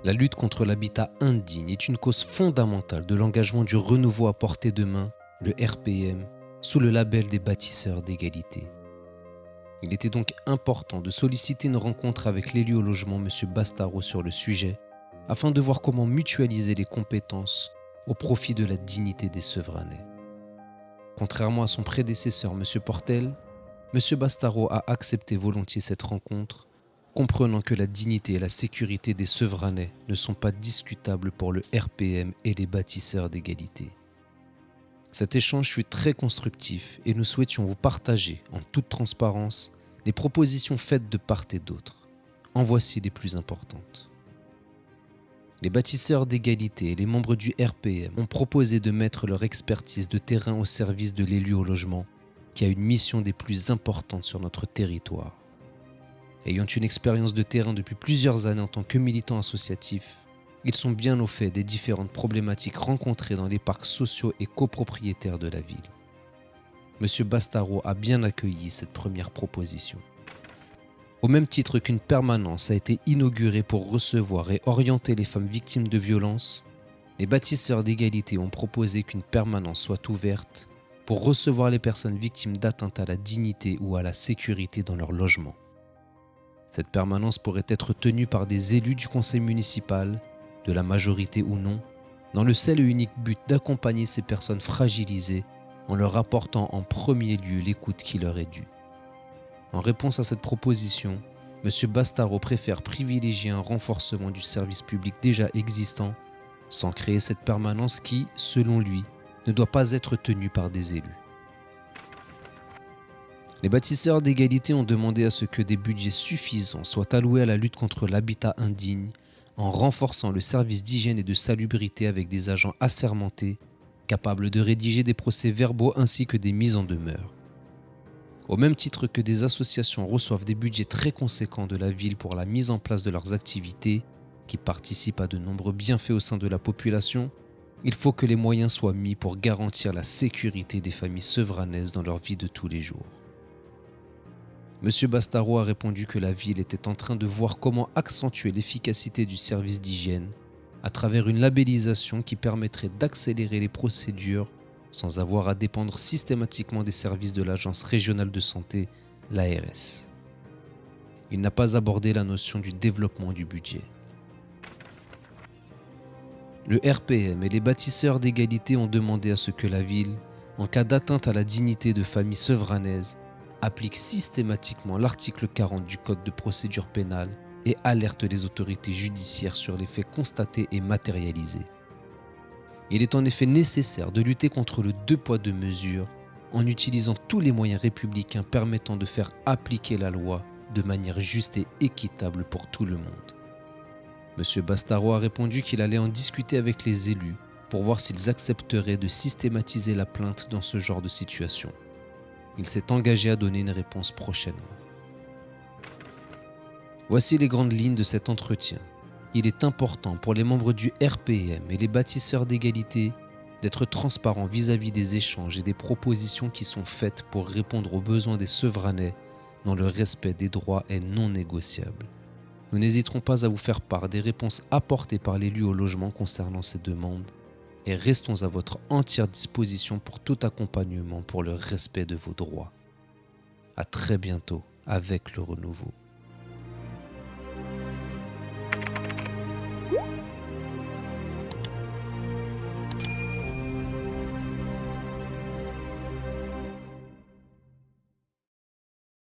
La lutte contre l'habitat indigne est une cause fondamentale de l'engagement du renouveau à portée de main, le RPM, sous le label des bâtisseurs d'égalité. Il était donc important de solliciter une rencontre avec l'élu au logement, M. Bastaro, sur le sujet, afin de voir comment mutualiser les compétences au profit de la dignité des Sevranais. Contrairement à son prédécesseur, M. Portel, M. Bastaro a accepté volontiers cette rencontre, comprenant que la dignité et la sécurité des Sevranais ne sont pas discutables pour le RPM et les bâtisseurs d'égalité. Cet échange fut très constructif et nous souhaitions vous partager, en toute transparence, les propositions faites de part et d'autre. En voici les plus importantes. Les bâtisseurs d'égalité et les membres du RPM ont proposé de mettre leur expertise de terrain au service de l'élu au logement, qui a une mission des plus importantes sur notre territoire. Ayant une expérience de terrain depuis plusieurs années en tant que militants associatifs, ils sont bien au fait des différentes problématiques rencontrées dans les parcs sociaux et copropriétaires de la ville. M. Bastaro a bien accueilli cette première proposition. Au même titre qu'une permanence a été inaugurée pour recevoir et orienter les femmes victimes de violences, les bâtisseurs d'égalité ont proposé qu'une permanence soit ouverte pour recevoir les personnes victimes d'atteintes à la dignité ou à la sécurité dans leur logement. Cette permanence pourrait être tenue par des élus du conseil municipal, de la majorité ou non, dans le seul et unique but d'accompagner ces personnes fragilisées en leur apportant en premier lieu l'écoute qui leur est due. En réponse à cette proposition, M. Bastaro préfère privilégier un renforcement du service public déjà existant, sans créer cette permanence qui, selon lui, ne doit pas être tenue par des élus. Les bâtisseurs d'égalité ont demandé à ce que des budgets suffisants soient alloués à la lutte contre l'habitat indigne, en renforçant le service d'hygiène et de salubrité avec des agents assermentés, capables de rédiger des procès-verbaux ainsi que des mises en demeure. Au même titre que des associations reçoivent des budgets très conséquents de la ville pour la mise en place de leurs activités, qui participent à de nombreux bienfaits au sein de la population, il faut que les moyens soient mis pour garantir la sécurité des familles sevranaises dans leur vie de tous les jours. M. Bastaro a répondu que la ville était en train de voir comment accentuer l'efficacité du service d'hygiène à travers une labellisation qui permettrait d'accélérer les procédures sans avoir à dépendre systématiquement des services de l'Agence régionale de santé, l'ARS. Il n'a pas abordé la notion du développement du budget. Le RPM et les bâtisseurs d'égalité ont demandé à ce que la ville, en cas d'atteinte à la dignité de familles sevranaises, applique systématiquement l'article 40 du Code de procédure pénale et alerte les autorités judiciaires sur les faits constatés et matérialisés. Il est en effet nécessaire de lutter contre le deux poids deux mesures en utilisant tous les moyens républicains permettant de faire appliquer la loi de manière juste et équitable pour tout le monde. M. Bastaro a répondu qu'il allait en discuter avec les élus pour voir s'ils accepteraient de systématiser la plainte dans ce genre de situation. Il s'est engagé à donner une réponse prochainement. Voici les grandes lignes de cet entretien. Il est important pour les membres du RPM et les bâtisseurs d'égalité d'être transparents vis-à-vis des échanges et des propositions qui sont faites pour répondre aux besoins des Sevranais dont le respect des droits est non négociable. Nous n'hésiterons pas à vous faire part des réponses apportées par l'élu au logement concernant ces demandes et restons à votre entière disposition pour tout accompagnement pour le respect de vos droits. À très bientôt avec le renouveau.